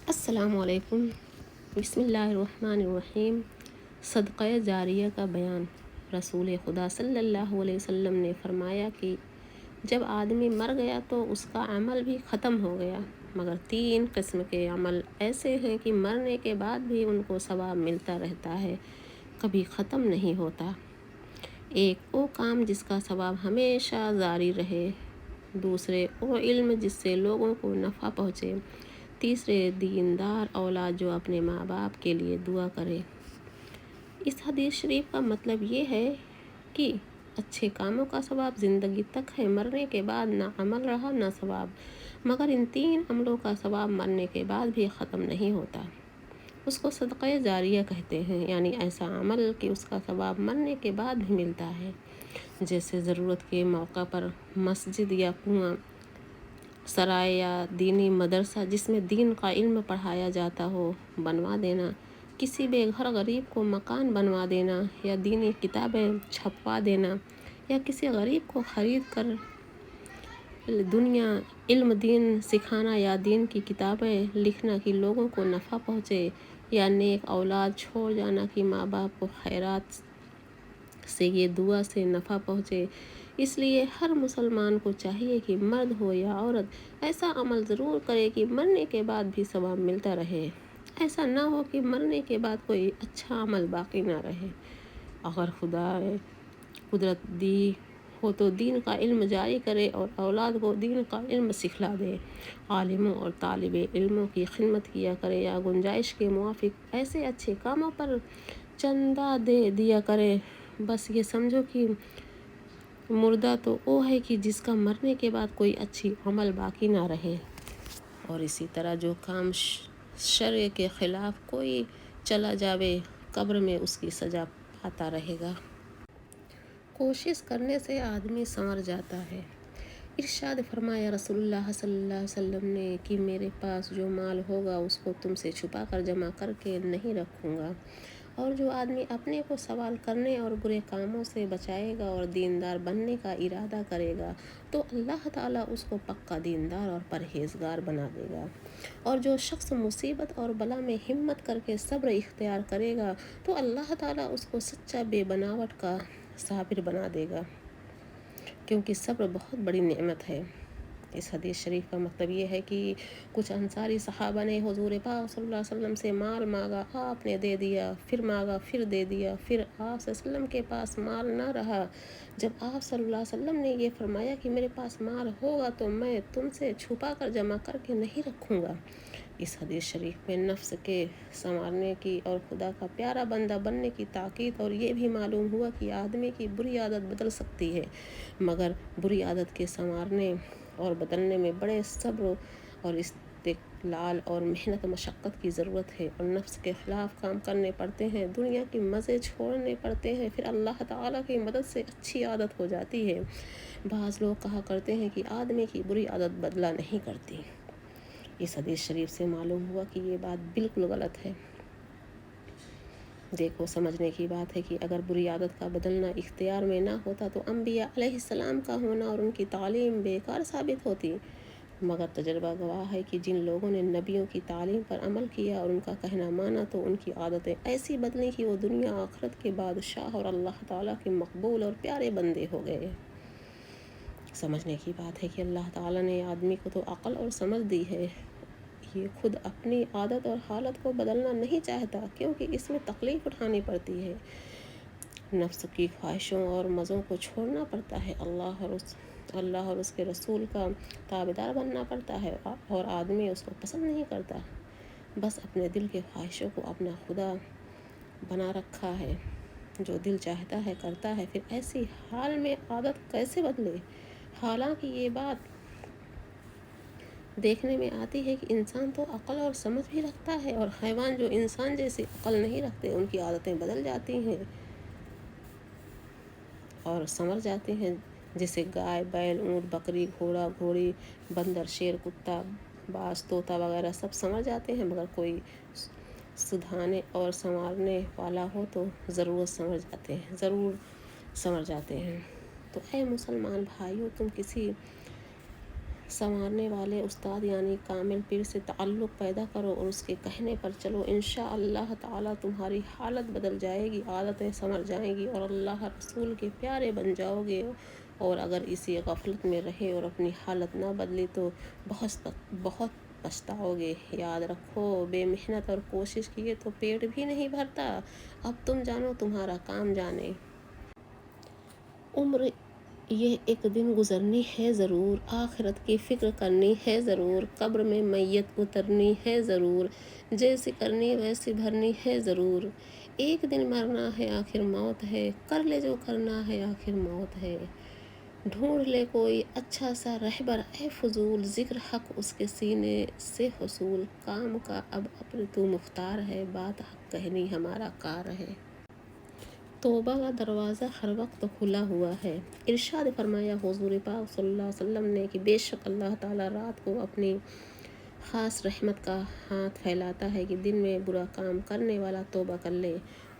السلام علیکم۔ بسم اللہ الرحمن الرحیم۔ صدقہ جاریہ کا بیان۔ رسول خدا صلی اللہ علیہ وسلم نے فرمایا کہ جب آدمی مر گیا تو اس کا عمل بھی ختم ہو گیا، مگر 3 قسم کے عمل ایسے ہیں کہ مرنے کے بعد بھی ان کو ثواب ملتا رہتا ہے، کبھی ختم نہیں ہوتا۔ ایک وہ کام جس کا ثواب ہمیشہ جاری رہے، دوسرے وہ علم جس سے لوگوں کو نفع پہنچے، تیسرے دیندار اولاد جو اپنے ماں باپ کے لیے دعا کرے۔ اس حدیث شریف کا مطلب یہ ہے کہ اچھے کاموں کا ثواب زندگی تک ہے، مرنے کے بعد نہ عمل رہا نہ ثواب، مگر ان 3 عملوں کا ثواب مرنے کے بعد بھی ختم نہیں ہوتا۔ اس کو صدقہ جاریہ کہتے ہیں، یعنی ایسا عمل کہ اس کا ثواب مرنے کے بعد بھی ملتا ہے، جیسے ضرورت کے موقع پر مسجد یا کنواں، سرائے یا دینی مدرسہ جس میں دین کا علم پڑھایا جاتا ہو بنوا دینا، کسی بے گھر غریب کو مکان بنوا دینا، یا دینی کتابیں چھپوا دینا، یا کسی غریب کو خرید کر دنیا علم دین سکھانا، یا دین کی کتابیں لکھنا کہ لوگوں کو نفع پہنچے، یا نیک اولاد چھوڑ جانا کہ ماں باپ کو خیرات سے یہ دعا سے نفع پہنچے۔ اس لیے ہر مسلمان کو چاہیے کہ مرد ہو یا عورت ایسا عمل ضرور کرے کہ مرنے کے بعد بھی ثواب ملتا رہے۔ ایسا نہ ہو کہ مرنے کے بعد کوئی اچھا عمل باقی نہ رہے۔ اگر خدا قدرت دی ہو تو دین کا علم جاری کرے اور اولاد کو دین کا علم سکھلا دے، عالموں اور طالب علموں کی خدمت کیا کرے، یا گنجائش کے موافق ایسے اچھے کاموں پر چندہ دے دیا کرے۔ بس یہ سمجھو کہ مردہ تو وہ ہے کہ جس کا مرنے کے بعد کوئی اچھی عمل باقی نہ رہے۔ اور اسی طرح جو کام شرع کے خلاف کوئی چلا جاوے، قبر میں اس کی سزا پاتا رہے گا۔ کوشش کرنے سے آدمی سنور جاتا ہے۔ ارشاد فرمایا رسول اللہ صلی اللہ علیہ وسلم نے کہ میرے پاس جو مال ہوگا اس کو تم سے چھپا کر جمع کر کے نہیں رکھوں گا، اور جو آدمی اپنے کو سوال کرنے اور برے کاموں سے بچائے گا اور دیندار بننے کا ارادہ کرے گا تو اللہ تعالیٰ اس کو پکا دیندار اور پرہیزگار بنا دے گا، اور جو شخص مصیبت اور بلا میں ہمت کر کے صبر اختیار کرے گا تو اللہ تعالیٰ اس کو سچا بے بناوٹ کا صابر بنا دے گا، کیونکہ صبر بہت بڑی نعمت ہے۔ اس حدیث شریف کا مطلب یہ ہے کہ کچھ انصاری صحابہ نے حضور پاک صلی اللہ علیہ وسلم سے مال مانگا، آپ نے دے دیا، پھر مانگا، پھر دے دیا، پھر آپ صلی اللہ علیہ وسلم کے پاس مال نہ رہا۔ جب آپ صلی اللہ علیہ وسلم نے یہ فرمایا کہ میرے پاس مال ہوگا تو میں تم سے چھپا کر جمع کر کے نہیں رکھوں گا، اس حدیث شریف میں نفس کے سنوارنے کی اور خدا کا پیارا بندہ بننے کی تاکید، اور یہ بھی معلوم ہوا کہ آدمی کی بری عادت بدل سکتی ہے، مگر بری عادت کے سنوارنے اور بدلنے میں بڑے صبر اور استقلال اور محنت مشقت کی ضرورت ہے، اور نفس کے خلاف کام کرنے پڑتے ہیں، دنیا کی مزے چھوڑنے پڑتے ہیں، پھر اللہ تعالیٰ کی مدد سے اچھی عادت ہو جاتی ہے۔ بعض لوگ کہا کرتے ہیں کہ آدمی کی بری عادت بدلا نہیں کرتی۔ اس حدیث شریف سے معلوم ہوا کہ یہ بات بالکل غلط ہے۔ دیکھو، سمجھنے کی بات ہے کہ اگر بری عادت کا بدلنا اختیار میں نہ ہوتا تو انبیاء علیہ السلام کا ہونا اور ان کی تعلیم بیکار ثابت ہوتی، مگر تجربہ گواہ ہے کہ جن لوگوں نے نبیوں کی تعلیم پر عمل کیا اور ان کا کہنا مانا تو ان کی عادتیں ایسی بدلیں کہ وہ دنیا آخرت کے بادشاہ اور اللہ تعالیٰ کے مقبول اور پیارے بندے ہو گئے۔ سمجھنے کی بات ہے کہ اللہ تعالیٰ نے آدمی کو تو عقل اور سمجھ دی ہے، یہ خود اپنی عادت اور حالت کو بدلنا نہیں چاہتا، کیونکہ اس میں تکلیف اٹھانی پڑتی ہے، نفس کی خواہشوں اور مزوں کو چھوڑنا پڑتا ہے، اللہ اور اس کے رسول کا تابعدار بننا پڑتا ہے، اور آدمی اس کو پسند نہیں کرتا، بس اپنے دل کے خواہشوں کو اپنا خدا بنا رکھا ہے، جو دل چاہتا ہے کرتا ہے، پھر ایسی حال میں عادت کیسے بدلے؟ حالانکہ یہ بات دیکھنے میں آتی ہے کہ انسان تو عقل اور سمجھ بھی رکھتا ہے، اور حیوان جو انسان جیسی عقل نہیں رکھتے ان کی عادتیں بدل جاتی ہیں اور سنور جاتی ہیں، جیسے گائے، بیل، اونٹ، بکری، گھوڑا، گھوڑی، بندر، شیر، کتا، باز، طوطا وغیرہ سب سنور جاتے ہیں، مگر کوئی سدھانے اور سنوارنے والا ہو تو ضرور سنور جاتے ہیں۔ تو اے مسلمان بھائیو، تم کسی संवारने वाले उस्ताद यानी कामिल पीर से ताल्लुक़ पैदा करो और उसके कहने पर चलो, इंशाअल्लाह ताला तुम्हारी हालत बदल जाएगी, आदतें संवर जाएंगी और अल्लाह रसूल के प्यारे बन जाओगे। और अगर इसी गफलत में रहे और अपनी हालत ना बदली तो बहुत पछताओगे। याद रखो, बेमेहनत और कोशिश किए तो पेट भी नहीं भरता। अब तुम जानो, तुम्हारा काम जाने। उम्र ये एक दिन गुजरनी है ज़रूर, आखिरत की फ़िक्र करनी है ज़रूर, कब्र में मैयत उतरनी है ज़रूर, जैसी करनी वैसी भरनी है ज़रूर। एक दिन मरना है आखिर मौत है, कर ले जो करना है आखिर मौत है। ढूंढ ले कोई अच्छा सा रहबर ए फजूल, ज़िक्र हक उसके सीने से हुसूल। काम का अब अपने तू मुख्तार है, बात हक कहनी हमारा कार है। तौबा का दरवाज़ा हर वक्त खुला हुआ है। इरशाद फरमाया हुज़ूर पाक सल्लल्लाहु अलैहि वसल्लम ने कि बेशक अल्लाह ताला रात को अपनी ख़ास रहमत का हाथ फैलाता है कि दिन में बुरा काम करने वाला तौबा कर ले,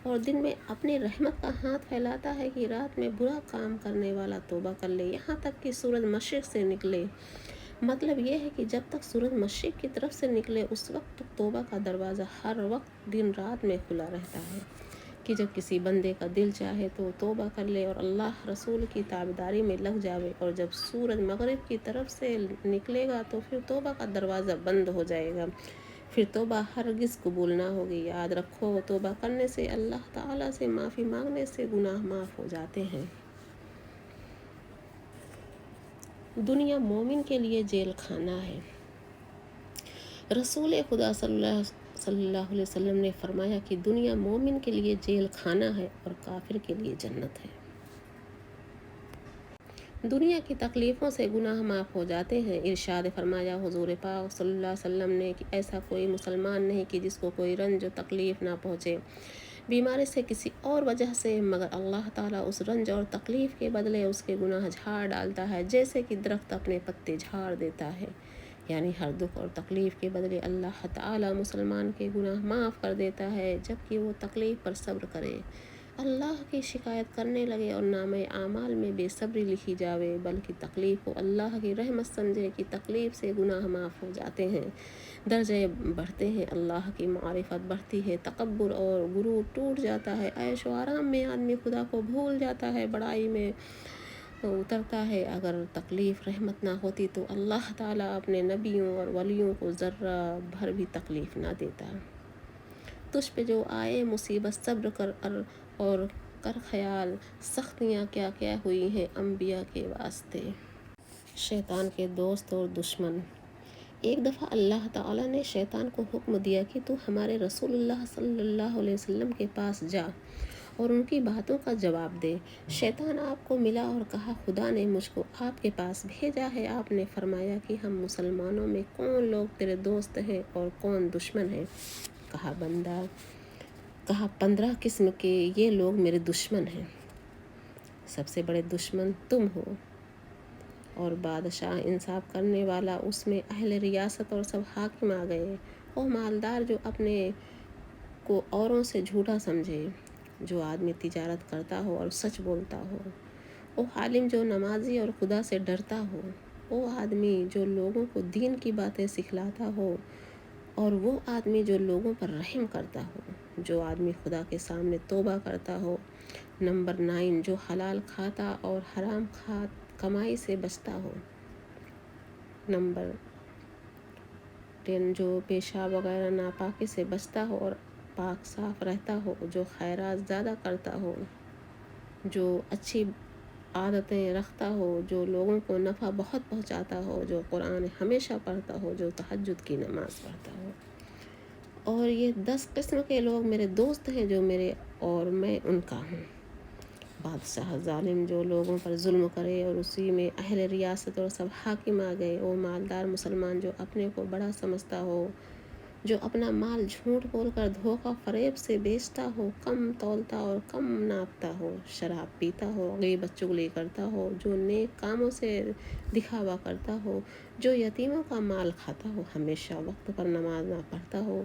और दिन में अपनी रहमत का हाथ फैलाता है कि रात में बुरा काम करने वाला तौबा कर ले, यहाँ तक कि सूरज मशरिक़ से निकले। मतलब ये है कि जब तक सूरज मशरिक़ की तरफ से निकले उस वक्त तौबा का दरवाज़ा हर वक्त दिन रात में खुला रहता है कि जब किसी बंदे का दिल चाहे तो तौबा कर ले और अल्लाह रसूल की ताबेदारी में लग जावे, और जब सूरज मगरिब की तरफ से निकलेगा तो फिर तौबा का दरवाज़ा बंद हो जाएगा, फिर तौबा हरगिज़ कबूल ना होगी। याद रखो, तौबा करने से, अल्लाह ताला से माफ़ी मांगने से गुनाह माफ़ हो जाते हैं। दुनिया मोमिन के लिए जेल खाना है। रसूल खुदा सल्लल्लाहु अलैहि वसल्लम ने फरमाया कि दुनिया मोमिन के लिए जेल खाना है और काफिर के लिए जन्नत है। दुनिया की तकलीफ़ों से गुनाह माफ़ हो जाते हैं। इरशाद फरमाया हुज़ूर पाक सल्लल्लाहु अलैहि वसल्लम ने कि ऐसा कोई मुसलमान नहीं कि जिसको कोई रंज और तकलीफ़ ना पहुँचे बीमारी से किसी और वजह से, मगर अल्लाह ताला उस रंज और तकलीफ़ के बदले उसके गुनाह झाड़ डालता है, जैसे कि दरख्त अपने पत्ते झाड़ देता है। यानी हर दुख और तकलीफ़ के बदले अल्लाह ताला मुसलमान के गुनाह माफ़ कर देता है, जबकि वो तकलीफ़ पर सब्र करे, अल्लाह की शिकायत करने लगे और नामे आमाल में बेसब्री लिखी जावे, बल्कि तकलीफ़ को अल्लाह की रहमत समझे कि तकलीफ़ से गुनाह माफ़ हो जाते हैं, दर्जे बढ़ते हैं, अल्लाह की मारिफत बढ़ती है, तकब्बुर और गुरूर टूट जाता है, ऐश व आराम में आदमी खुदा को भूल जाता है, बड़ाई में उतरता है। अगर तकलीफ़ रहमत ना होती तो अल्लाह ताला अपने नबियों और वलियों को ज़र्रा भर भी तकलीफ़ ना देता। तुझ पे जो आए मुसीबत सब्र कर और कर ख्याल, सख्तियाँ क्या क्या हुई हैं अम्बिया के वास्ते। शैतान के दोस्त और दुश्मन। एक दफ़ा अल्लाह ताला ने शैतान को हुक्म दिया कि तू हमारे रसूलुल्लाह सल्लल्लाहु अलैहि वसल्लम के पास जा और उनकी बातों का जवाब दे। शैतान आपको मिला और कहा, खुदा ने मुझको आपके पास भेजा है। आपने फरमाया कि हम मुसलमानों में कौन लोग तेरे दोस्त हैं और कौन दुश्मन हैं। कहा, बंदा, कहा 15 किस्म के ये लोग मेरे दुश्मन हैं, सबसे बड़े दुश्मन तुम हो, और बादशाह इंसाफ करने वाला, उसमें अहले रियासत और सब हाकिम आ गए। वो मालदार जो अपने को औरों से झूठा समझे, जो आदमी तिजारत करता हो और सच बोलता हो, वो आलिम जो नमाजी और खुदा से डरता हो, वो आदमी जो लोगों को दीन की बातें सिखलाता हो, और वो आदमी जो लोगों पर रहम करता हो, जो आदमी खुदा के सामने तौबा करता हो। नंबर 9, जो हलाल खाता और हराम कमाई से बचता हो। नंबर 10, जो पेशाब वगैरह नापाकी से बचता हो और पाक साफ रहता हो, जो खैरात ज़्यादा करता हो, जो अच्छी आदतें रखता हो, जो लोगों को नफ़ा बहुत पहुंचाता हो, जो कुरान हमेशा पढ़ता हो, जो तहज्जुद की नमाज़ पढ़ता हो। और ये 10 किस्म के लोग मेरे दोस्त हैं जो मेरे और मैं उनका हूँ। बादशाह जालिम जो लोगों पर जुल्म करे और उसी में अहले रियासत और सब हाकिम आ गए। वो मालदार मुसलमान जो अपने को बड़ा समझता हो, जो अपना माल झूठ बोलकर धोखा फरेब से बेचता हो, कम तौलता और कम नापता हो, शराब पीता हो, गीबत चुगली करता हो, जो नेक कामों से दिखावा करता हो, जो यतीमों का माल खाता हो, हमेशा वक्त पर नमाज ना पढ़ता हो,